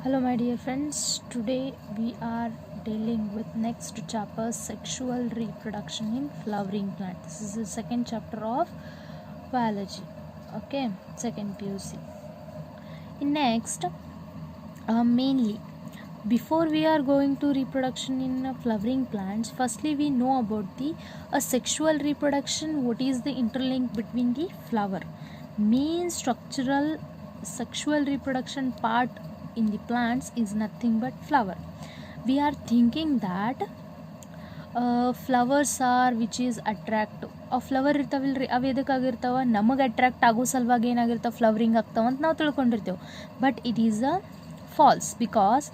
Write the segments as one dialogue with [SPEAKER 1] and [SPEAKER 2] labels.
[SPEAKER 1] Hello my dear friends, today we are dealing with next chapter, sexual reproduction in flowering plant. This is the second chapter of biology. Okay, second PUC. In next, mainly before we are going to reproduction in flowering plants, firstly we know about the sexual reproduction. What is the interlink between the flower? Main structural sexual reproduction part in the plants is nothing but flower. We are thinking that flowers are which is attractive. ಆ flower ಇರ್ತಾವಲ್ರಿ ಅವು ಎದಕ್ಕಾಗಿರ್ತಾವ ನಮಗೆ attract ಆಗೋ ಸಲುವಾಗಿ ಏನಾಗಿರ್ತಾವೆ flowering ಆಗ್ತಾವ ಅಂತ ನಾವು ತಿಳ್ಕೊಂಡಿರ್ತೇವೆ. But it is a false because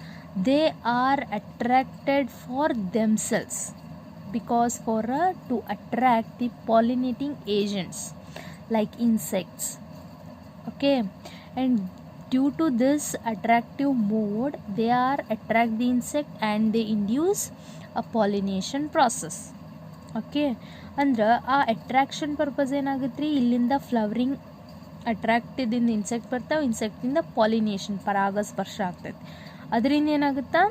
[SPEAKER 1] they are attracted for themselves, because to attract the pollinating agents like insects. Okay, and due to this attractive mode they are attract the insect and they induce a pollination process. Okay, ಅಂದ್ರೆ ಆ attraction purpose ಏನಾಗುತ್ತೆ ಇಲ್ಲಿಂದ flowering attract ಇದಿಂದ insect ಬರ್ತಾವೆ, ಇನ್ಸೆಕ್ಟಿಂದ pollination ಪರಾಗಸ್ಪರ್ಶ ಆಗ್ತೈತೆ. ಅದರಿಂದ ಏನಾಗುತ್ತಾ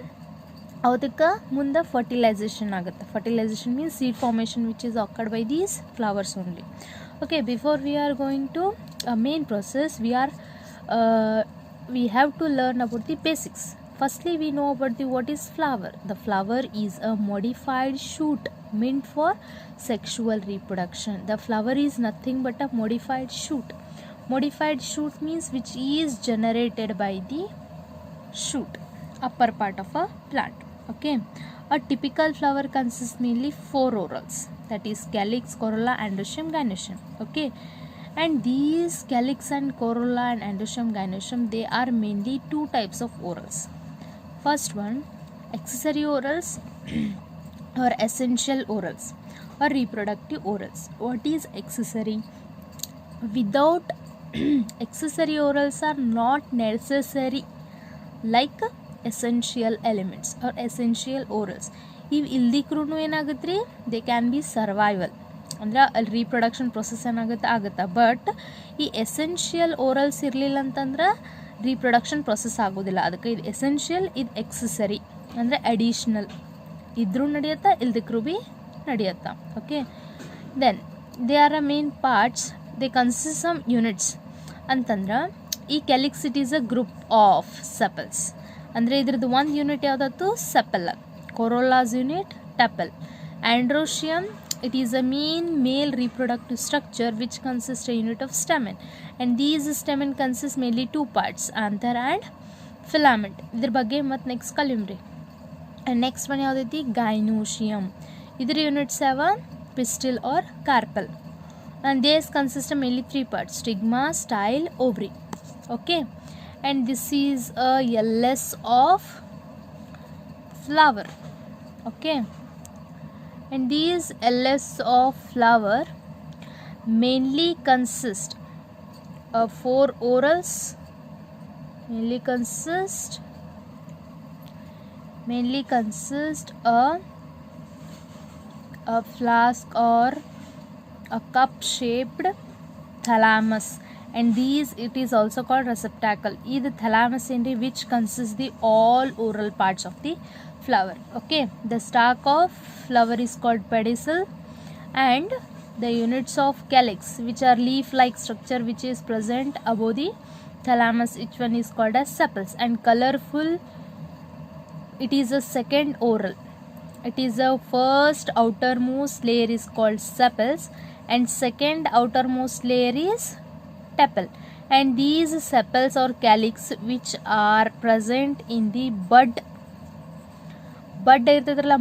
[SPEAKER 1] ಅದಕ್ಕೆ ಮುಂದೆ ಫರ್ಟಿಲೈಸೇಷನ್ ಆಗುತ್ತೆ. Fertilization means seed formation which is occurred by these flowers only. Okay, before we are going to main process we have to learn about the basics. Firstly we know about what is flower. The flower is a modified shoot meant for sexual reproduction. The flower is nothing but a modified shoot. Modified shoot means which is generated by the shoot, upper part of a plant. Okay, a typical flower consists mainly 4 orals, that is calyx, corolla, androecium, gynoecium. Okay, and these calyx and corolla and androecium, gynoecium, they are mainly 2 types of orals. First one, accessory orals or essential orals or reproductive orals. What is accessory? Without accessory orals are not necessary like essential elements or essential orals. ಇವು ಇಲ್ದಿಕ್ರೂ ಏನಾಗುತ್ತೆ ರೀ, they can be survival, ಅಂದ್ರೆ ಅಲ್ಲಿ reproduction process ಆಗುತ್ತೆ. But ಈ essential ಓರಲ್ಸ್ ಇರಲಿಲ್ಲ ಅಂತಂದ್ರೆ reproduction process ಆಗೋದಿಲ್ಲ. ಅದಕ್ಕೆ ಇದು ಎಸೆನ್ಷಿಯಲ್, ಇದು ಎಕ್ಸೆಸರಿ ಅಂದರೆ ಅಡಿಷ್ನಲ್. ಇದ್ರೂ ನಡೆಯುತ್ತಾ, ಇಲ್ದಿಕ್ರೂ ಭೀ ನಡೆಯುತ್ತಾ. Okay, then they are a main parts. They consist some units ಅಂತಂದ್ರೆ ಈ calyx it is a group of sepals. ಅಂದರೆ ಇದ್ರದ್ದು ಒಂದು ಯೂನಿಟ್ ಯಾವುದಾಯ್ತು, sepal. Corolla's unit tepal. Androecium, it is a main male reproductive structure which consists a unit of stamen, and these stamen consist mainly 2 parts, anther and filament. ಇದ್ರ ಬಗ್ಗೆ ಮತ್ತು next ಕಲಿಮ್ರಿ. and next one ಯಾವುದೈತಿ, gynoecium. ಇದ್ರ units ಯಾವ, pistil or carpel, and these consist mainly 3 parts, stigma, style, ovary. Okay, and this is a LS of flower. Okay, and these LS of flower mainly consist of 4 orals, mainly consist a flask or a cup shaped thalamus, and these it is also called receptacle. This thalamus in which consists the all oral parts of the flower. Okay, the stalk of flower is called pedicel, and the units of calyx, which are leaf like structure which is present above the thalamus, each one is called as sepals. And colorful, it is a second oral. It is a first outermost layer is called sepals, and second outermost layer is tepal. And these sepals or calyx which are present in the bud ಇರ್ತೈತ್ರಲ್ಲ,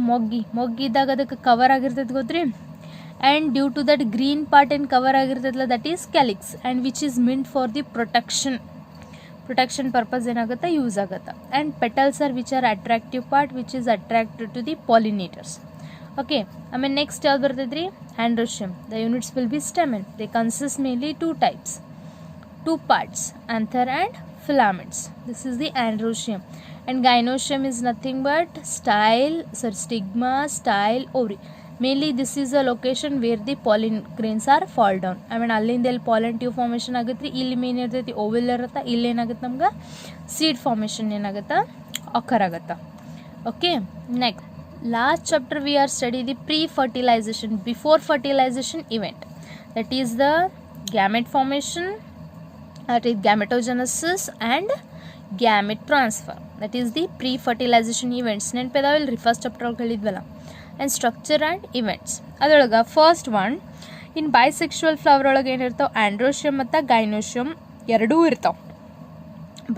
[SPEAKER 1] ಮೊಗ್ಗಿದ್ದಾಗ ಅದಕ್ಕೆ cover ಆಗಿರ್ತೈತೆ ಗೊತ್ತ್ರಿ. And due to that green part ಏನು cover ಆಗಿರ್ತೈತಲ್ಲ, that is calyx, and which is meant for the protection purpose ಏನಾಗುತ್ತೆ, use ಆಗುತ್ತೆ. And petals are which are attractive part which is attracted to the pollinators. Okay, ಆಮೇಲೆ next ಯಾವ್ದು ಬರ್ತೈತೆ ರೀ, androecium. The units will be stamen. They consist mainly 2 types, 2 parts, anther and filaments. This is the androecium. And gynoecium is nothing but stigma, style, ovary. Mainly this is a location where the pollen grains are fall down. ಆಮೇಲೆ ಅಲ್ಲಿಂದ ಎಲ್ಲಿ ಪಾಲನ್ tube formation ಆಗುತ್ತೆ ರೀ. ಇಲ್ಲಿ main ಇರ್ತೈತಿ vowel ಇರುತ್ತೆ. ಇಲ್ಲಿ ಏನಾಗುತ್ತೆ ನಮ್ಗೆ ಸೀಡ್ ಫಾರ್ಮೇಷನ್ ಏನಾಗುತ್ತೆ ಅಕರ್ ಆಗುತ್ತೆ. Okay, next last chapter we are studying the pre-fertilization, before fertilization event, that is the gamete formation, that is gametogenesis and gamete transfer, that is the pre-fertilization events. ನೆನಪಿದಾವಲ್ರಿ first chapter ಒಳಗೆ ಹೇಳಿದ್ವಲ್ಲ. And structure and events ಅದರೊಳಗೆ first one in bisexual flower ಒಳಗೆ ಏನಿರ್ತಾವೆ androecium ಮತ್ತು gynoecium ಎರಡೂ ಇರ್ತಾವೆ.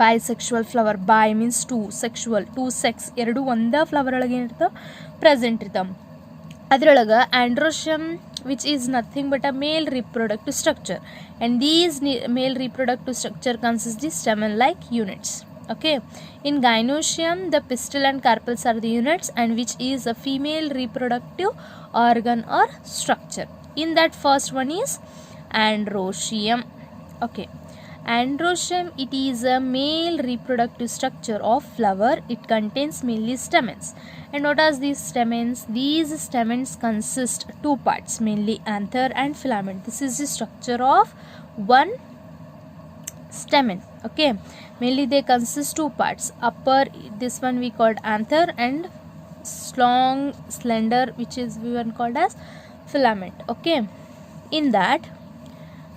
[SPEAKER 1] Bisexual flower, bi means two, sexual two sex, ಎರಡು ಒಂದೇ ಫ್ಲವರ್ ಒಳಗೆ ಏನಿರ್ತಾವೆ ಪ್ರೆಸೆಂಟ್ ಇರ್ತಾವೆ. ಅದರೊಳಗೆ androecium which is nothing but a male reproductive structure, and these male reproductive structure consists the stamen like units. Okay, in gynoecium the pistil and carpels are the units, and which is a female reproductive organ or structure. In that first one is androecium. Okay, androecium, it is a male reproductive structure of flower. It contains mainly stamens. And what are these stamens? These stamens consist two parts, mainly anther and filament. This is the structure of one stamen. Okay, mainly they consist two parts. Upper, this one we called anther, and long slender, which is we one called as filament. Okay, in that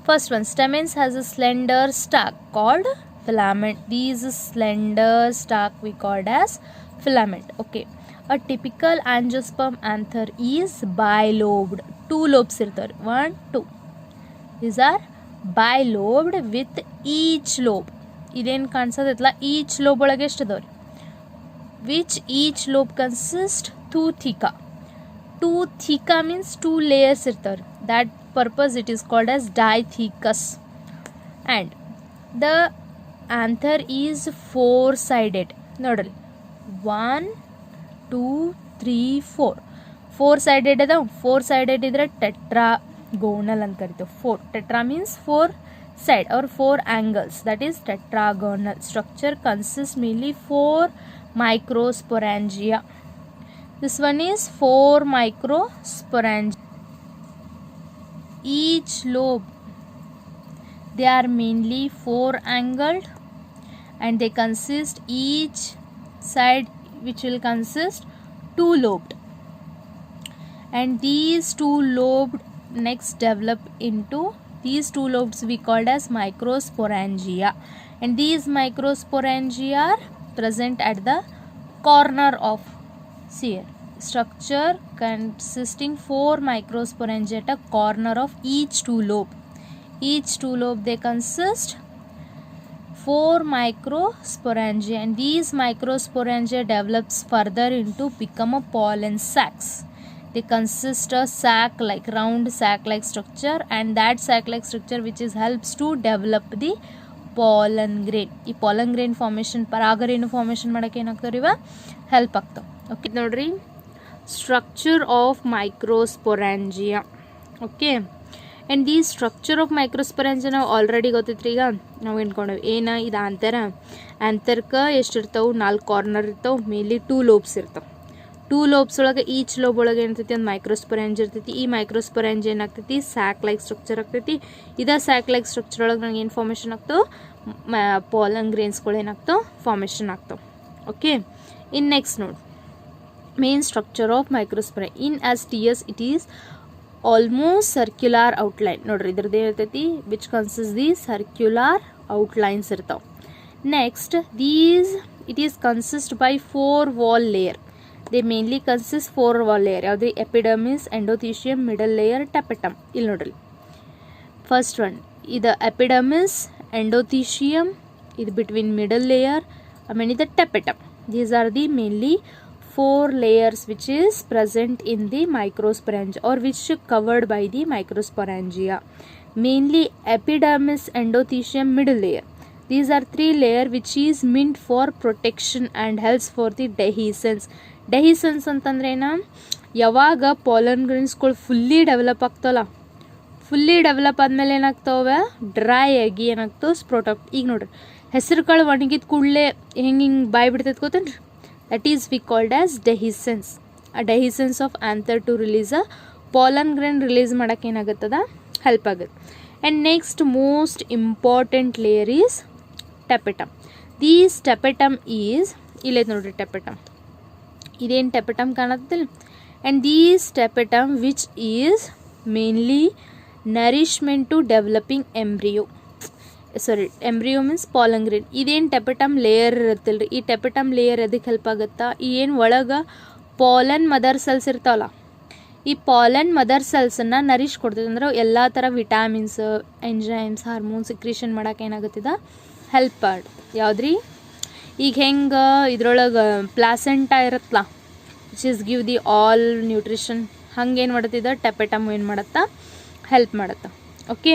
[SPEAKER 1] first one, stamens has a slender stalk called filament. These slender stalk we called as filament. Okay, a typical angiosperm anther is bilobed. Two lobes irtare, 1 2. These are bilobed with each lobe. ಇದೇನು ಕಾಣಿಸೋದಿಲ್ಲ, each lobe ಒಳಗೆ ಎಷ್ಟು ಅದಾವ್ರಿ, which each lobe consist two theca. Two theca means two layers ಇರ್ತಾವ್ರಿ. That purpose it is called as dithecous. And the anther is four sided. Nodri 1 2 3 4 four sided ada. Four sided idre tetragonal anta karitev. Four, tetra means four side or four angles, that is tetragonal. Structure consists mainly four microsporangia. This one is four microsporangia. Each lobe, they are mainly four angled, and they consist each side which will consist two lobed, and these two lobed next develop into these two lobes we called as microsporangia, and these microsporangia are present at the corner of seer. Structure consisting four microsporangia at a corner of each two lobe. Each two lobe they consist four microsporangia, and these microsporangia develops further into become a pollen sacs. They consist a sac like round sac like structure, and that sac like structure which is helps to develop the pollen grain. ಈ pollen grain formation ಪರಾಗರೇಣು formation ಮಾಡೋಕ್ಕೆ ಏನಾಗ್ತಾವ್ರಿ ಇವ help ಆಗ್ತಾವೆ. Okay ನೋಡ್ರಿ, structure of microsporangia. Okay, and these structure of microsporangia ನಾವು already ಗೊತ್ತೈತ್ರಿ. ಈಗ ನಾವು ಎನ್ಕೊಂಡೇವೆ ಏನು ಇದು ಆಂತರ. ಆಂತರ್ಕ್ಕೆ ಎಷ್ಟಿರ್ತಾವೆ, 4 ಕಾರ್ನರ್ ಇರ್ತಾವೆ, ಮೇಲಿ 2 ಲೋಬ್ಸ್ ಇರ್ತಾವೆ. 2 ಲೋಬ್ಸ್ ಒಳಗೆ ಈಚ್ ಲೋಬ್ ಒಳಗೆ ಏನಿರ್ತೈತಿ ಒಂದು ಮೈಕ್ರೋಸ್ಪೊರಾಂಜಿಯಾ ಇರ್ತೈತಿ. ಈ ಮೈಕ್ರೋಸ್ಪೊರಾಂಜಿಯಾ ಏನಾಗ್ತೈತಿ, ಸ್ಯಾಕ್ ಲೈಕ್ ಸ್ಟ್ರಕ್ಚರ್ ಆಗ್ತೈತಿ. ಇದ ಸ್ಯಾಕ್ ಲೈಕ್ ಸ್ಟ್ರಕ್ಚರ್ ಒಳಗೆ ನನಗೆ ಏನು ಫಾರ್ಮೇಷನ್ ಆಗ್ತಾವೆ, ಪಾಲನ್ ಗ್ರೇನ್ಸ್ಗಳು ಏನಾಗ್ತಾವೆ ಫಾರ್ಮೇಷನ್ ಆಗ್ತಾವೆ. ಓಕೆ, ಇನ್ ನೆಕ್ಸ್ಟ್ ನೋಡಿ main structure of microsporangia. In STS it is almost circular outline. ನೋಡ್ರಿ ಇದ್ರದ್ದು ಇರ್ತೈತಿ which consists the circular outlines ಇರ್ತಾವೆ. Next, these it is consist by 4 wall layer. They mainly consist 4 wall layer. ಯಾವ್ದು, epidermis, endothelium, middle layer, tapetum. ಇಲ್ಲಿ ನೋಡ್ರಿ first one ಇದು epidermis, endothelium, ಇದು between middle layer, ಆಮೇಲೆ ಇದು tapetum. These are the mainly 4 layers which is present in the microsporangia, or which covered by the microsporangia. Mainly epidermis, endothelium, middle layer. These are 3 layer which is meant for protection and helps for the dehiscence. Dehiscence ಅಂತಂದ್ರೇನ, ಯಾವಾಗ ಪಾಲನ್ ಗ್ರೇನ್ಸ್ಗಳು fully develop ಆಗ್ತಾವಲ್ಲ, fully develop ಆದಮೇಲೆ ಏನಾಗ್ತಾವೆ, dry ಆಗಿ ಏನಾಗ್ತಾವೆ ಸ್ಪ್ರೋಟ್ ಆಗ್ತವೆ. ಈಗ ನೋಡ್ರಿ ಹೆಸರು ಕಾಳು ಒಣಗಿದ ಕೂಡಲೇ ಹಿಂಗೆ ಬಾಯಿ ಬಿಡ್ತೈತೆ ಗೊತ್ತೇನ್ರಿ, that is we called as dehiscence. Dehiscence of anther to release a pollen grain release ಮಾಡೋಕೆ ಏನಾಗುತ್ತದ ಹೆಲ್ಪ್ ಆಗುತ್ತೆ. And next most important layer is tapetum. These tapetum is ಇಲ್ಲೈತೆ ನೋಡ್ರಿ ಟೆಪೆಟಮ್, ಇದೇನು ಟೆಪೆಟಮ್ ಕಾಣತ್ತಿಲ್ಲ. And these tapetum which is mainly nourishment to developing embryo, embryo means pollen grain. ಇದೇನು tapetum layer ಇರುತ್ತಿಲ್ಲ ರೀ, ಈ ಟೆಪೆಟಮ್ ಲೇಯರ್ ಎದಕ್ಕೆ ಹೆಲ್ಪ್ ಆಗುತ್ತಾ, ಏನು ಒಳಗೆ ಪಾಲನ್ ಮದರ್ ಸೆಲ್ಸ್ ಇರ್ತಾವಲ್ಲ, ಈ ಪಾಲನ್ ಮದರ್ ಸೆಲ್ಸನ್ನು ನರಿಶ್ ಕೊಡ್ತದೆ. ಅಂದ್ರೆ ಎಲ್ಲ ಥರ ವಿಟಾಮಿನ್ಸ್, ಎಂಜೈಮ್ಸ್, ಹಾರ್ಮೋನ್ಸ್ ಸಿಕ್ರೀಷನ್ ಮಾಡೋಕೆ ಏನಾಗುತ್ತಿದೆ ಹೆಲ್ಪ್ ಆಗುತ್ತೆ. ಯಾವುದ್ರಿ, ಈಗ ಹೆಂಗೆ ಇದ್ರೊಳಗೆ ಪ್ಲಾಸೆಂಟಾ ಇರುತ್ತಲ್ಲ which is give the all nutrition, ಹಂಗೆ ಏನು ಮಾಡುತ್ತಿದ್ದ ಟೆಪೆಟಮ್ ಏನು ಮಾಡುತ್ತಾ ಹೆಲ್ಪ್ ಮಾಡುತ್ತಾ. ಓಕೆ.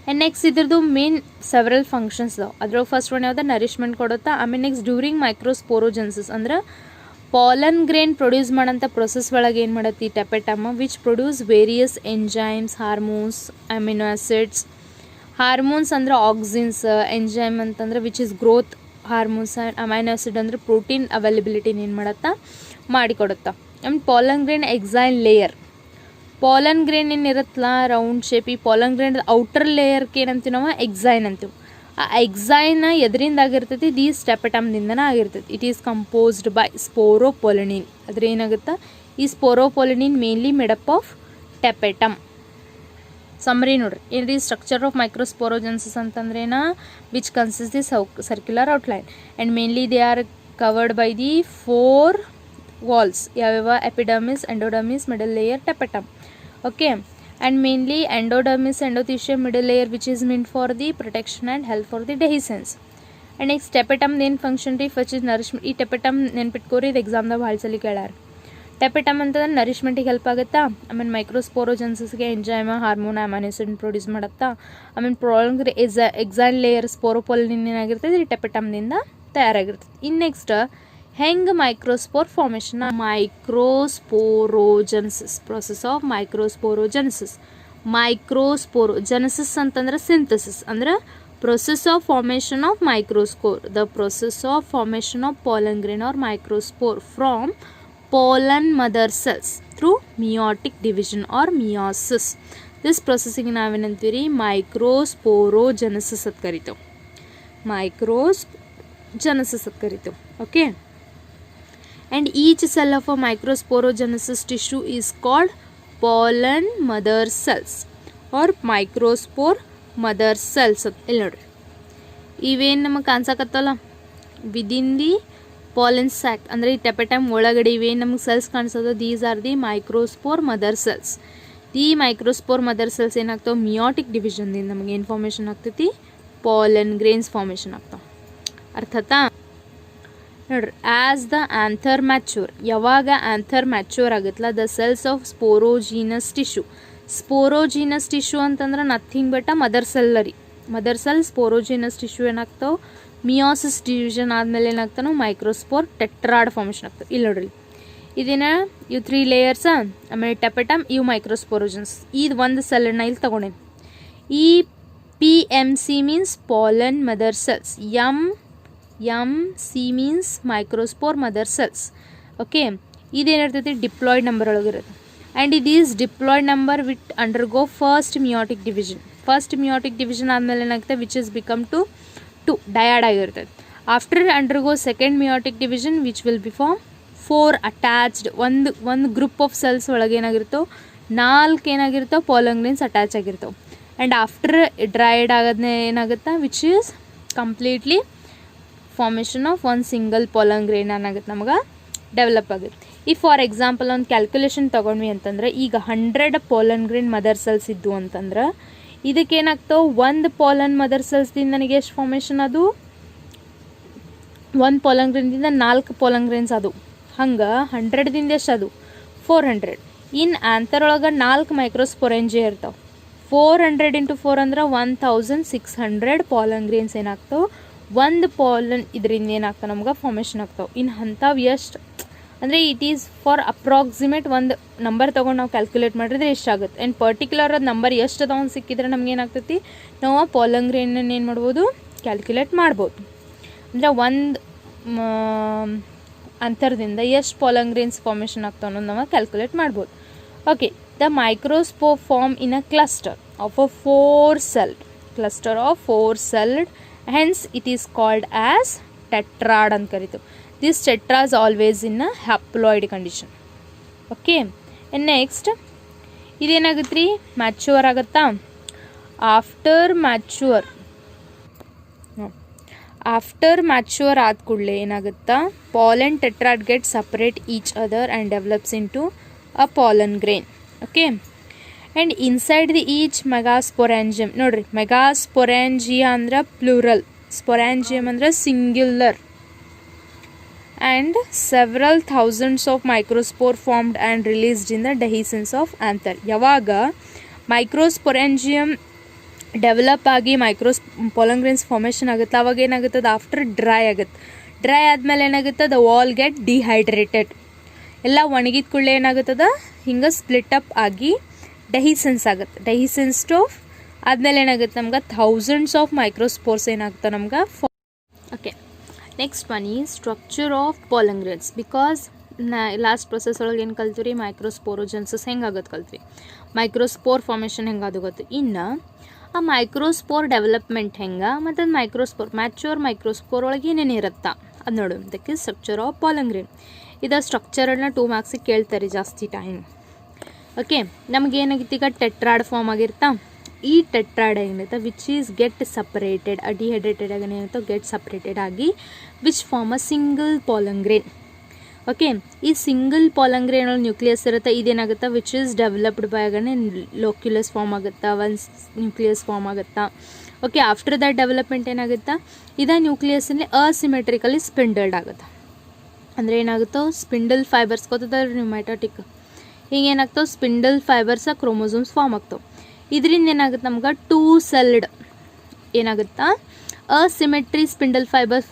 [SPEAKER 1] ಆ್ಯಂಡ್ ನೆಕ್ಸ್ಟ್ ಇದ್ರದ್ದು ಮೇನ್ ಸೆವೆರಲ್ ಫಂಕ್ಷನ್ಸ್ ಅದಾವೆ. ಅದ್ರೊಳಗೆ ಫಸ್ಟ್ ಒನ್ ಯಾವ್ದು ನರಿಶ್ಮೆಂಟ್ ಕೊಡುತ್ತಾ. ಆಮೇಲೆ ನೆಕ್ಸ್ಟ್ ಡ್ಯೂರಿಂಗ್ ಮೈಕ್ರೋಸ್ಪೋರೋಜೆನ್ಸಿಸ್ ಅಂದ್ರೆ ಪಾಲನ್ ಗ್ರೇನ್ ಪ್ರೊಡ್ಯೂಸ್ ಮಾಡೋಂಥ ಪ್ರೊಸೆಸ್ ಒಳಗೆ ಏನು ಮಾಡುತ್ತೆ ಈ tapetum which produce various enzymes, hormones, amino acids. Hormones ಅಂದ್ರೆ ಆಕ್ಸಿನ್ಸ್, ಎಂಜೈಮ್ ಅಂತಂದ್ರೆ which is growth hormones, amino acid ಅಂದರೆ ಪ್ರೋಟೀನ್ ಅವೈಲಬಿಲಿಟಿನ ಏನು ಮಾಡುತ್ತಾ ಮಾಡಿಕೊಡುತ್ತಾ. ಆಮೇಲೆ pollen grain exine layer, pollen grain ಏನಿರುತ್ತಲ್ಲ ರೌಂಡ್ ಶೇಪ್, ಈ ಪಾಲನ್ ಗ್ರೇನ್ ಔಟರ್ ಲೇಯರ್ಗೆ ಏನಂತೀವಿ ನಾವು ಎಕ್ಸೈನ್ ಅಂತೀವಿ. ಆ ಎಕ್ಸೈನ್ ಎದರಿಂದ ಆಗಿರ್ತೈತಿ, ದೀಸ್ ಟೆಪೆಟಮ್ದಿಂದನೇ ಆಗಿರ್ತೈತಿ. It is composed by sporopollenin. ಅದ್ರ ಏನಾಗುತ್ತೆ, ಈ sporopollenin mainly made up of tapetum. ಸಮ್ರಿ ನೋಡ್ರಿ, ಏನ್ರಿ ಸ್ಟ್ರಕ್ಚರ್ ಆಫ್ ಮೈಕ್ರೋಸ್ಪೋರೋಜೆನ್ಸಿಸ್ ಅಂತಂದ್ರೇನ which consist the circular outline and mainly they are covered by the 4 walls. ಯಾವ್ಯಾವ, epidermis, endodermis, middle layer, tapetum. Okay. and mainly endodermis, endothelium, middle layer which is meant for the protection and help for the dehiscence. And next tapetum ಏನು function ರೀ, first is nourishment. ಈ tapetum ನೆನ್ಪಿಟ್ಕೋರಿ, ಇದು ಎಕ್ಸಾಮ್ದಾಗ ಭಾಳ ಸಲ ಕೇಳ್ಯಾರ. Tapetum ಅಂತಂದ್ರೆ ನರಿಶ್ಮೆಂಟಿಗೆ help ಆಗುತ್ತಾ. ಆಮೇಲೆ ಮೈಕ್ರೋಸ್ಪೋರೋಜೆನ್ಸಿಸ್ಗೆ enzyme, hormone, amino acid produce ಮಾಡುತ್ತಾ. ಆಮೇಲೆ ಪ್ರಾಲಂಗ್ ಎಕ್ಸೈಲ್ ಲೇಯರ್ ಸ್ಪೋರೋಪೊಲಿನ್ ಏನಾಗಿರ್ತದೆ ಈ ಟೆಪೆಟಮ್ನಿಂದ ತಯಾರಾಗಿರ್ತದೆ. ಇನ್ನು ನೆಕ್ಸ್ಟ್ ಹೆಂಗೆ ಮೈಕ್ರೋಸ್ಪೋರ್ ಫಾರ್ಮೇಷನ್, ಮೈಕ್ರೋಸ್ಪೋರೋಜೆನ್ಸಿಸ್, ಪ್ರೊಸೆಸ್ ಆಫ್ ಮೈಕ್ರೋಸ್ಪೋರೋಜೆನ್ಸಿಸ್. ಮೈಕ್ರೋಸ್ಪೋರೋಜೆನೆಸಿಸ್ ಅಂತಂದ್ರೆ ಸಿಂಥಸಿಸ್, ಅಂದ್ರೆ process of formation of microspore, the process of formation of pollen grain or microspore from pollen mother cells through meiotic division or meiosis. This processing ನಾವೇನಂತೀವಿ ಮೈಕ್ರೋಸ್ಪೋರೋಜೆನೆಸಿಸ್ ಅಂತ ಕರಿತೇವೆ. ಮೈಕ್ರೋಜೆನೆಸಿಸ್ ಅಂತ ಕರಿತೇವೆ. Okay. and each cell of a microsporogenesis tissue is called pollen mother cells or microspore mother cells. ಇಲ್ಲಿ ನೋಡ್ರಿ, ಇವೇನು ನಮಗೆ ಕಾಣಿಸಕತ್ತಲ್ಲ within the pollen sac, ಅಂದರೆ ಈ ಟೆಪೆಟಮ್ ಒಳಗಡೆ ಇವೇನು ನಮಗೆ ಸೆಲ್ಸ್ ಕಾಣಿಸೋದು, these are the microspore mother cells. The microspore mother cells ಏನಾಗ್ತಾವೆ, ಮಿಯೋಟಿಕ್ ಡಿವಿಷನ್ದಿಂದ ನಮಗೆ ಏನು ಫಾರ್ಮೇಷನ್ ಆಗ್ತೈತಿ, ಪಾಲನ್ ಗ್ರೇನ್ಸ್ ಫಾರ್ಮೇಷನ್ ಆಗ್ತಾವೆ. ಅರ್ಥಾತಾ ನೋಡ್ರಿ. ಆ್ಯಸ್ ದ ಆಂಥರ್ ಮ್ಯಾಚ್ಯೂರ್, ಯಾವಾಗ ಆಂಥರ್ ಮ್ಯಾಚ್ಯೂರ್ ಆಗುತ್ತಲ್ಲ, the cells of sporogenous tissue. Sporogenous tissue ಅಂತಂದ್ರೆ ನಥಿಂಗ್ ಬಟ್ ಮದರ್ ಸೆಲ್ ರೀ. ಮದರ್ ಸೆಲ್ ಸ್ಪೋರೋಜೀನಸ್ ಟಿಶ್ಯೂ ಏನಾಗ್ತಾವೆ, ಮಿಯೋಸಿಸ್ ಡಿವಿಷನ್ ಆದಮೇಲೆ ಏನಾಗ್ತಾವೆ ಮೈಕ್ರೋಸ್ಪೋರ್ ಟೆಟ್ರಾಡ್ ಫಾರ್ಮೇಷನ್ ಆಗ್ತವೆ. ಇಲ್ಲಿ ನೋಡ್ರಿ, ಇದೇನ ಇವು 3 ಲೇಯರ್ಸ, ಆಮೇಲೆ ಟೆಪೆಟಮ್, ಇವು ಮೈಕ್ರೋಸ್ಪೋರೋಜನ್ಸ್. ಇದು ಒಂದು ಸೆಲ್ಲನ್ನು ಇಲ್ಲಿ ತೊಗೊಂಡೇನಿ. ಈ PMC means pollen mother cells, MC means microspore mother cells. Okay. ಇದೇನಿರ್ತೈತಿ ಡಿಪ್ಲಾಯ್ಡ್ ನಂಬರ್ ಒಳಗಿರುತ್ತೆ. ಆ್ಯಂಡ್ ಇದು is diploid number with undergo first meiotic division. First meiotic division ಆದಮೇಲೆ ಏನಾಗುತ್ತೆ, which is become to dyad ಆಗಿರ್ತದೆ. After undergo second meiotic division which will be form 4 attached. ಒಂದು group of cells ಒಳಗೆ ಏನಾಗಿರ್ತವೆ, 4 ಏನಾಗಿರ್ತವೆ pollen grains attach ಆಗಿರ್ತವೆ. And after dried ಆಗೋದನ್ನ ಏನಾಗುತ್ತೆ, which is completely formation of ಒಂದು ಸಿಂಗಲ್ ಪಾಲನ್ ಗ್ರೇನ್ ಏನಾಗುತ್ತೆ ನಮಗೆ ಡೆವಲಪ್ ಆಗುತ್ತೆ. ಈ ಫಾರ್ ಎಕ್ಸಾಂಪಲ್ ಒಂದು ಕ್ಯಾಲ್ಕುಲೇಷನ್ ತೊಗೊಂಡ್ವಿ ಅಂತಂದ್ರೆ, ಈಗ 100 ಪಾಲನ್ ಗ್ರೇನ್ ಮದರ್ ಸೆಲ್ಸ್ ಇದ್ದು ಅಂತಂದ್ರೆ ಇದಕ್ಕೇನಾಗ್ತಾವೆ, ಒಂದು ಪಾಲನ್ ಮದರ್ ಸೆಲ್ಸ್ದಿಂದ ನನಗೆ ಎಷ್ಟು ಫಾರ್ಮೇಷನ್ ಅದು, ಒಂದು ಪಾಲನ್ ಗ್ರೇನ್ದಿಂದ 4 ಪಾಲನ್ ಗ್ರೇನ್ಸ್ ಅದು. ಹಂಗೆ 100ದಿಂದ ಎಷ್ಟು ಅದು 400. ಇನ್ನು ಆಂಥರ್ ಒಳಗೆ 4 ಮೈಕ್ರೋಸ್ಪೊರೆಂಜಿ ಇರ್ತಾವೆ. 400 × 4 ಅಂದ್ರೆ 1600 ಪಾಲನ್ ಗ್ರೇನ್ಸ್ ಏನಾಗ್ತಾವೆ, ಒಂದು ಪಾಲನ್ ಇದರಿಂದ ಏನಾಗ್ತಾವೆ ನಮ್ಗೆ ಫಾರ್ಮೇಷನ್ ಆಗ್ತಾವೆ. ಇನ್ನು ಅಂಥವು ಎಷ್ಟು ಅಂದರೆ ಇಟ್ ಈಸ್ ಫಾರ್ ಅಪ್ರಾಕ್ಸಿಮೇಟ್ ಒಂದು ನಂಬರ್ ತೊಗೊಂಡು ನಾವು ಕ್ಯಾಲ್ಕುಲೇಟ್ ಮಾಡಿದ್ರೆ ಎಷ್ಟಾಗುತ್ತೆ. ಆ್ಯಂಡ್ ಪರ್ಟಿಕ್ಯುಲರ್ ಅದು ನಂಬರ್ ಎಷ್ಟು ಅದಾವ ಅಂತ ಸಿಕ್ಕಿದ್ರೆ ನಮ್ಗೆ ಏನಾಗ್ತೈತಿ, ನಾವು ಆ ಪಾಲನ್ ಗ್ರೇನನ್ನು ಏನು ಮಾಡ್ಬೋದು, ಕ್ಯಾಲ್ಕುಲೇಟ್ ಮಾಡ್ಬೋದು. ಅಂದರೆ ಅಂತರದಿಂದ ಎಷ್ಟು ಪಾಲನ್ ಗ್ರೇನ್ಸ್ ಫಾರ್ಮೇಷನ್ ಆಗ್ತಾವೆ ಅನ್ನೋದು ನಾವು ಕ್ಯಾಲ್ಕುಲೇಟ್ ಮಾಡ್ಬೋದು. Okay, the microspore form in a cluster of a 4-celled cluster of 4-celled, hence it is called as tetrad ಅಂತ ಕರಿತೀವಿ. This tetra is always in a haploid condition. Okay, next ಇದೇನಾಗುತ್ತೆ ರೀ, mature ಆಗುತ್ತಾ. After mature ಆದ ಕೂಡಲೇ ಏನಾಗುತ್ತಾ, pollen tetrad get separate each other and develops into a pollen grain. Okay, and inside the each megasporangium, ನೋಡ್ರಿ megasporangia ಅಂದ್ರೆ plural, sporangium ಅಂದ್ರೆ singular, and several thousands of microspore formed and released in the dehiscence of anther. ಯಾವಾಗ ಮೈಕ್ರೋಸ್ಪೊರಾಂಜಿಯಮ್ develop ಆಗಿ ಪಾಲನ್ grains formation ಆಗುತ್ತೆ, ಅವಾಗ ಏನಾಗುತ್ತೆ, ಅದು after dry ಆಗುತ್ತೆ. ಡ್ರೈ ಆದಮೇಲೆ ಏನಾಗುತ್ತೆ, ದ ವಾಲ್ ಗೆಟ್ ಡಿಹೈಡ್ರೇಟೆಡ್, ಎಲ್ಲ ಒಣಗಿದ ಕೂಡಲೇ ಏನಾಗುತ್ತದ ಹಿಂಗೆ ಸ್ಪ್ಲಿಟ್ ಅಪ್ ಆಗಿ ಡೆಹಿಸೆನ್ಸ್ ಆಗುತ್ತೆ. ಡೆಹಿಸೆನ್ಸ್ ಆಫ್ ಆದಮೇಲೆ ಏನಾಗುತ್ತೆ, ನಮ್ಗೆ ಥೌಸಂಡ್ಸ್ ಆಫ್ ಮೈಕ್ರೋಸ್ಪೋರ್ಸ್ ಏನಾಗುತ್ತೆ ನಮ್ಗೆ. ಓಕೆ, ನೆಕ್ಸ್ಟ್ ಒನ್ ಈ structure of pollen grains. Because last process ಒಳಗೆ ಏನು ಕಲ್ತೀವಿ ರೀ, ಮೈಕ್ರೋಸ್ಪೋರೋಜೆನ್ಸಸ್ ಹೆಂಗಾಗೋದು ಕಲ್ತ್ವಿ, ಮೈಕ್ರೋಸ್ಪೋರ್ ಫಾರ್ಮೇಷನ್ ಹೆಂಗಾದು ಗೊತ್ತು. ಇನ್ನು ಆ ಮೈಕ್ರೋಸ್ಪೋರ್ ಡೆವಲಪ್ಮೆಂಟ್ ಹೆಂಗೆ ಮತ್ತು ಅದು ಮ್ಯಾಚ್ಯೂರ್ ಮೈಕ್ರೋಸ್ಪೋರ್ ಒಳಗೆ ಏನೇನು ಇರುತ್ತಾ ಅದು ನೋಡೋದಕ್ಕೆ ಸ್ಟ್ರಕ್ಚರ್ ಆಫ್ ಪಾಲನ್ ಗ್ರೇನ್. ಇದು ಸ್ಟ್ರಕ್ಚರನ್ನ 2 ಮಾರ್ಕ್ಸಿಗೆ ಕೇಳ್ತಾರೆ ಜಾಸ್ತಿ ಟೈಮ್. ಓಕೆ, ನಮಗೇನಾಗಿತ್ತು ಈಗ ಟೆಟ್ರಾಡ್ ಫಾರ್ಮ್ ಆಗಿರ್ತಾ, ಈ ಟೆಟ್ರಾಡ್ ಏನಿರುತ್ತೆ which is get separated, dehydrated ಆಗಿ ಏನಿರುತ್ತೋ ಗೆಟ್ ಸಪ್ರೇಟೆಡ್ ಆಗಿ which form a single pollen grain. Okay, ಈ ಸಿಂಗಲ್ ಪಾಲನ್ ಗ್ರೇನ್ ಒಳಗೆ ನ್ಯೂಕ್ಲಿಯಸ್ ಇರುತ್ತೆ, ಇದೇನಾಗುತ್ತೆ ವಿಚ್ ಈಸ್ ಡೆವಲಪ್ಡ್ ಬೈ ಆಗನೇ ಲೋಕ್ಯುಲಸ್ ಫಾರ್ಮ್ ಆಗುತ್ತಾ, ಒನ್ಸ್ ನ್ಯೂಕ್ಲಿಯಸ್ ಫಾರ್ಮ್ ಆಗುತ್ತಾ. ಓಕೆ, ಆಫ್ಟರ್ ದಟ್ ಡೆವಲಪ್ಮೆಂಟ್ ಏನಾಗುತ್ತಾ, ಇದೇ ನ್ಯೂಕ್ಲಿಯಸ್ನಲ್ಲಿ ಅಸಿಮೆಟ್ರಿಕಲಿ ಸ್ಪಿಂಡಲ್ಡ್ ಆಗುತ್ತೆ. ಅಂದರೆ ಏನಾಗುತ್ತೋ, ಸ್ಪಿಂಡಲ್ ಫೈಬರ್ಸ್ ಗೊತ್ತದಲ್ರಿ ನೀವು, ಮೈಟೋಟಿಕ್ ಹಿಂಗೇನಾಗ್ತಾವೆ ಸ್ಪಿಂಡಲ್ ಫೈಬರ್ಸ್ ಕ್ರೋಮೋಸೋಮ್ಸ್ ಫಾರ್ಮ್ ಆಗ್ತಾವೆ. ಇದರಿಂದ ಏನಾಗುತ್ತೆ ನಮ್ಗೆ 2-celled ಏನಾಗುತ್ತಾ, asymmetry spindle fibre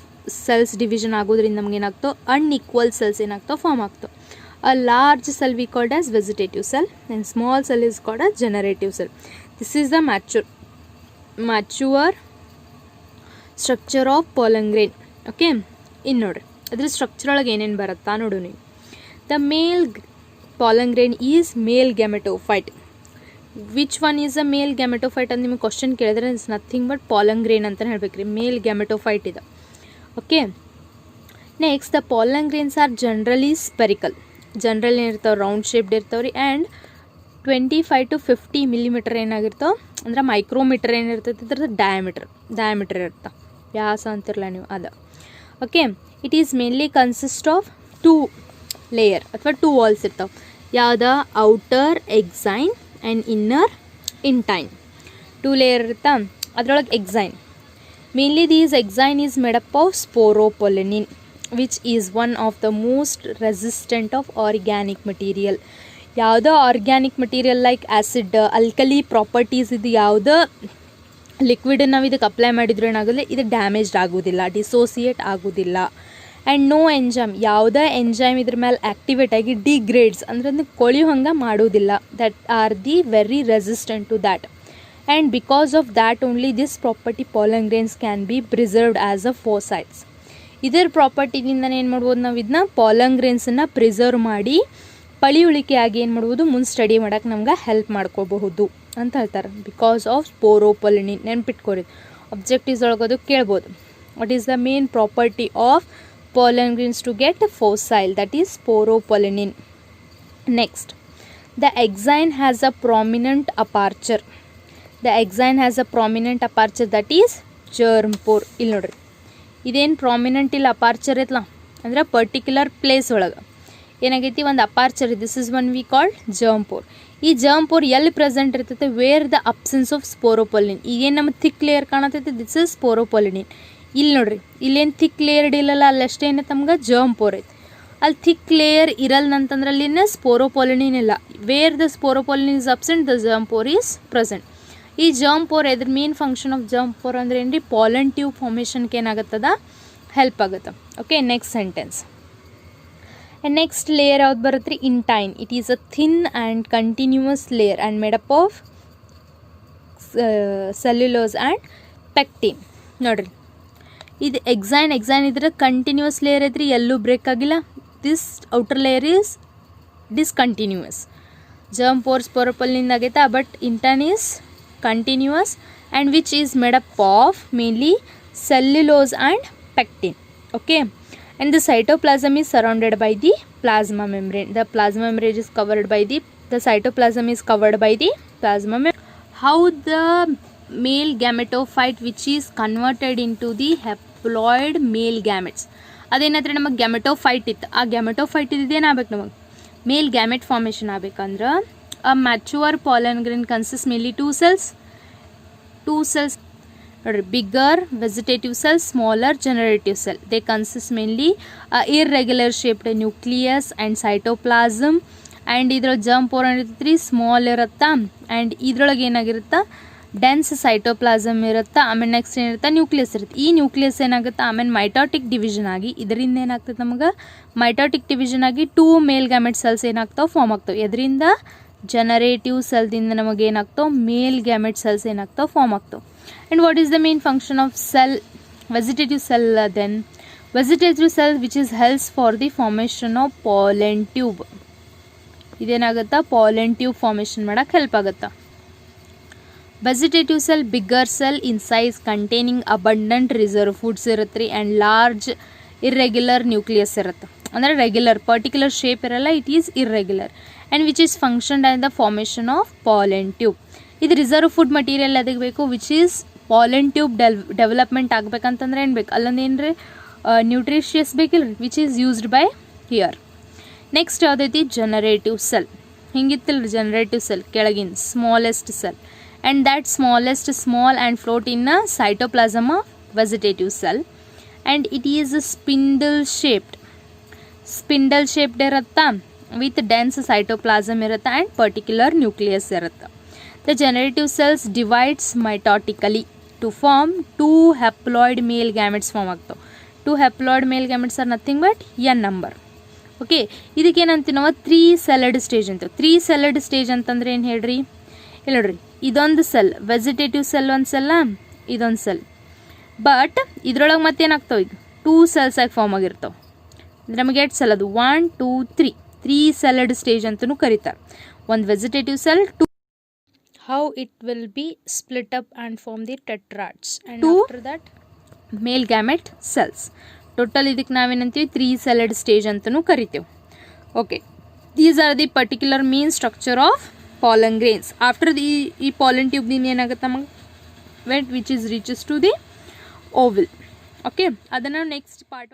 [SPEAKER 1] cells division ಆಗೋದ್ರಿಂದ ನಮ್ಗೆ ಏನಾಗ್ತವೆ ಅನ್ಈಕ್ವಲ್ ಸೆಲ್ಸ್ ಏನಾಗ್ತಾವೆ ಫಾರ್ಮ್ ಆಗ್ತವೆ. A large cell we called as vegetative cell and small cell is called as generative cell. This is the mature structure of pollen grain. Okay, ಇನ್ನು ನೋಡ್ರಿ ಅದ್ರ structure ಒಳಗೆ ಏನೇನು ಬರುತ್ತಾ ನೋಡು ನೀವು. The male pollen grain is male gametophyte. Which one is a male gametophyte ಅಂತ ನಿಮಗೆ ಕ್ವಶನ್ ಕೇಳಿದ್ರೆ it's nothing but pollen grain ಅಂತ ಹೇಳ್ಬೇಕ್ರಿ, ಮೇಲ್ ಗ್ಯಾಮೆಟೋಫೈಟ್ ಇದೆ. Okay, next the pollen grains are generally spherical. General ಏನಿರ್ತಾವೆ ರೌಂಡ್ ಶೇಪ್ಡ್ ಇರ್ತಾವೆ ರೀ, and 25 to 50 millimeter ಏನಾಗಿರ್ತಾವೆ ಅಂದ್ರೆ ಮೈಕ್ರೋಮೀಟರ್ ಏನಿರ್ತೈತೆ ಇದ್ರದ್ದು ಡಯಾಮೀಟರ್ ಇರ್ತಾವೆ, ವ್ಯಾಸ ಅಂತಿರಲ್ಲ ನೀವು ಅದು. Okay, it is mainly consist of 2 layer ಅಥವಾ 2 ವಾಲ್ಸ್ ಇರ್ತಾವೆ. ಯಾವ್ದು, outer exine and inner intine. 2 layer ಇರುತ್ತಾ, ಅದರೊಳಗೆ exine. Mainly these exine is made up of sporopollenin which is one of the most resistant of organic material. ಯಾವುದೋ organic material like acid, alkali properties ಇದು ಯಾವುದೋ liquid ನಾವು ಇದಕ್ಕೆ apply ಮಾಡಿದ್ರು ಏನಾಗೋದಿಲ್ಲ, ಇದು ಡ್ಯಾಮೇಜ್ಡ್ ಆಗೋದಿಲ್ಲ, ಡಿಸೋಸಿಯೇಟ್ ಆಗೋದಿಲ್ಲ. ಆ್ಯಂಡ್ ನೋ ಎಂಜೈಮ್, ಯಾವುದೇ ಎಂಜೈಮ್ ಇದ್ರ ಮೇಲೆ ಆ್ಯಕ್ಟಿವೇಟ್ ಆಗಿ ಡಿಗ್ರೇಡ್ಸ್ ಅಂದರೆ ಅದನ್ನ ಕೊಳೆಯೋ ಹಂಗೆ ಮಾಡೋದಿಲ್ಲ. That are the very resistant to that. And because of that only this property pollen grains can be preserved as a fossils. ಇದರ ಪ್ರಾಪರ್ಟಿದಿಂದ ಏನು ಮಾಡ್ಬೋದು, ನಾವು ಇದನ್ನ ಪಾಲನ್ ಗ್ರೇನ್ಸನ್ನು ಪ್ರಿಸರ್ವ್ ಮಾಡಿ ಪಳಿಯುಳಿಕೆಯಾಗಿ ಏನು ಮಾಡ್ಬೋದು, ಮುಂದೆ ಸ್ಟಡಿ ಮಾಡೋಕ್ಕೆ ನಮ್ಗೆ ಹೆಲ್ಪ್ ಮಾಡ್ಕೋಬಹುದು ಅಂತ ಹೇಳ್ತಾರೆ. Because of sporopollenin. ನೆನ್ಪಿಟ್ಕೋರಿ, ಅಬ್ಜೆಕ್ಟಿವ್ಸ್ ಒಳಗೋದು ಕೇಳ್ಬೋದು. What is the main property of pollen grains to get fossil, that is sporopollenin. Next, the exine has a prominent aperture. The exine has a prominent aperture, that is germ pore. ಇಲ್ಲಿ ನೋಡ್ರಿ, ಇದೇನು prominent ಇಲ್ಲಿ aperture ಐತಲ್ಲ ಅಂದ್ರೆ particular place ಒಳಗೆ ಏನಾಗೈತಿ ಒಂದು aperture. This is one we called germ pore. ಈ ಜರ್ಮ್ ಪೋರ್ ಎಲ್ಲಿ ಪ್ರೆಸೆಂಟ್ ಇರ್ತೈತೆ, where the absence of sporopollenin. ಈಗೇನು ನಮ್ಮ ಥಿಕ್ ಲೇಯರ್ ಕಾಣತೈತೆ, ದಿಸ್ ಇಸ್ ಸ್ಪೋರೋಪೊಲಿನಿನ್. ಇಲ್ಲಿ ನೋಡ್ರಿ, ಇಲ್ಲೇನು ಥಿಕ್ ಲೇಯರ್ಡ್ ಇಲ್ಲಲ್ಲ, ಅಲ್ಲಷ್ಟೇ ಏನೈತೆ ನಮ್ಗೆ ಜರ್ಮ್ ಪೋರ್ ಐತೆ. ಅಲ್ಲಿ ಥಿಕ್ ಲೇಯರ್ ಇರಲ್ಲ ಅಂತಂದ್ರೆ ಅಲ್ಲಿನ ಸ್ಪೋರೋಪೊಲಿನಿನ್ ಇಲ್ಲ. Where the sporopollenin is absent, the germ pore is present. ಈ ಜರ್ಮ್ ಪೋರ್ ಇದ್ರ main function of germ pore ಅಂದ್ರೆ ಏನ್ರಿ, ಪಾಲನ್ ಟ್ಯೂಬ್ ಫಾರ್ಮೇಷನ್ಗೆ ಏನಾಗುತ್ತದ ಹೆಲ್ಪ್ ಆಗುತ್ತೆ. Okay, next sentence. Next layer ಯಾವ್ದು ಬರುತ್ತೆ ರೀ, intine. It is a thin and continuous layer and made up of cellulose and pectin. ನೋಡ್ರಿ, ಇದು ಎಕ್ಸೈನ್ ಇದ್ರೆ ಕಂಟಿನ್ಯೂಸ್ ಲೇಯರ್ ಐತ್ರಿ, ಎಲ್ಲೂ ಬ್ರೇಕ್ ಆಗಿಲ್ಲ. this outer layer is discontinuous. Germ pores purple ageta, but intern is continuous, and which is made up of mainly cellulose and pectin. Okay, and the cytoplasm is surrounded by the plasma membrane. The plasma membrane is covered by the cytoplasm is covered by the plasma membrane. How the male gametophyte which is converted into the haploid male gametes, ಅದೇನಂದ್ರೆ ನಮಗೆ gametophyte ಇತ್ತು, ಆ gametophyte ಇದೇನಾಗಬೇಕು ನಮಗೆ ಮೇಲ್ gamete formation ಆಗಬೇಕಂದ್ರೆ a mature pollen grain consists mainly two cells ನೋಡ್ರಿ, bigger vegetative cell, smaller generative cell. They consist mainly irregular shaped nucleus and cytoplasm, and ಇದ್ರೊಳಗೆ germ four ಏನಿರ್ತೈತಿ small ಇರುತ್ತಾ, and ಇದ್ರೊಳಗೆ ಏನಾಗಿರುತ್ತೆ dense cytoplasm ಇರುತ್ತೆ. ಆಮೇಲೆ next ಏನಿರುತ್ತೆ nucleus ಇರುತ್ತೆ. ಈ ನ್ಯೂಕ್ಲಿಯಸ್ ಏನಾಗುತ್ತೆ ಆಮೇಲೆ ಮೈಟಾಟಿಕ್ ಡಿವಿಷನ್ ಆಗಿ ಇದರಿಂದ ಏನಾಗ್ತದೆ ನಮಗೆ ಮೈಟಾಟಿಕ್ ಡಿವಿಷನ್ ಆಗಿ 2 ಮೇಲ್ ಗ್ಯಾಮೆಟ್ ಸೆಲ್ಸ್ ಏನಾಗ್ತಾವೆ ಫಾರ್ಮ್ ಆಗ್ತವೆ. ಇದರಿಂದ ಜನರೇಟಿವ್ ಸೆಲ್ದಿಂದ ನಮಗೆ ಏನಾಗ್ತಾವೆ ಮೇಲ್ ಗ್ಯಾಮೆಟ್ ಸೆಲ್ಸ್ ಏನಾಗ್ತಾವೆ ಫಾರ್ಮ್ ಆಗ್ತಾವೆ. And what is the main function of cell vegetative cell? Then vegetative cell which is helps for the formation of pollen tube. ಇದೇನಾಗುತ್ತಾ pollen tube formation ಮಾಡೋಕ್ಕೆ help ಆಗುತ್ತಾ. Vegetative cell bigger cell in size containing abundant reserve foods ಇರುತ್ತೆ ರೀ, and large irregular nucleus ಇರುತ್ತೆ. ಅಂದರೆ regular particular shape ಇರಲ್ಲ, it is irregular, and which is functioned on the formation of pollen tube. ಇದು reserve food material ಅದಕ್ಕೆ ಬೇಕು, which is pollen tube development ಆಗಬೇಕಂತಂದ್ರೆ ಏನು ಬೇಕು ಅಲ್ಲೊಂದು ಏನು ರೀ ನ್ಯೂಟ್ರಿಷಿಯಸ್ ಬೇಕಿಲ್ಲ ರೀ, which is used by here. Next ಯಾವುದೈತಿ ಜನರೇಟಿವ್ ಸೆಲ್. ಹಿಂಗಿತ್ತಿಲ್ಲ ರೀ ಜನರೇಟಿವ್ ಸೆಲ್ ಕೆಳಗಿನ smallest cell, and that smallest small and float in a cytoplasm of vegetative cell, and it is spindle shaped ಇರುತ್ತಾ with dense cytoplasm ಇರುತ್ತೆ and particular nucleus ಇರುತ್ತೆ. The generative cells divides mitotically to form 2 haploid male gametes form ಆಗ್ತಾವೆ. 2 haploid male gametes are nothing but n number. Okay, ಇದಕ್ಕೇನಂತೀವಿ ನಾವು 3 celled stage ಅಂತ. 3 celled stage ಅಂತಂದ್ರೆ ಏನು ಹೇಳ್ರಿ, ಇಲ್ಲ ನೋಡ್ರಿ, ಇದೊಂದು ಸೆಲ್ ವೆಜಿಟೇಟಿವ್ ಸೆಲ್ ಒಂದು ಸೆಲ್ಲ, ಇದೊಂದು ಸೆಲ್, ಬಟ್ ಇದ್ರೊಳಗೆ ಮತ್ತೇನಾಗ್ತಾವೆ ಈಗ 2 ಸೆಲ್ಸ್ ಆಗಿ ಫಾರ್ಮ್ ಆಗಿರ್ತಾವೆ. ನಮಗೆ ಎಷ್ಟು ಸೆಲ್ ಅದು 1 2 3 ಸೆಲ್ಡ್ ಸ್ಟೇಜ್ ಅಂತಲೂ ಕರೀತಾರೆ. ಒಂದು vegetative cell 2 how it will be split up and form the tetrads, and after that male gamete cells. Total ಇದಕ್ಕೆ ನಾವೇನಂತೀವಿ 3 ಸೆಲ್ಡ್ ಸ್ಟೇಜ್ ಅಂತಲೂ ಕರಿತೇವೆ. Okay, these are the particular main structure of pollen grains. After the pollen tube din enagutte namaga which is reaches to the ovule. Okay, adana next part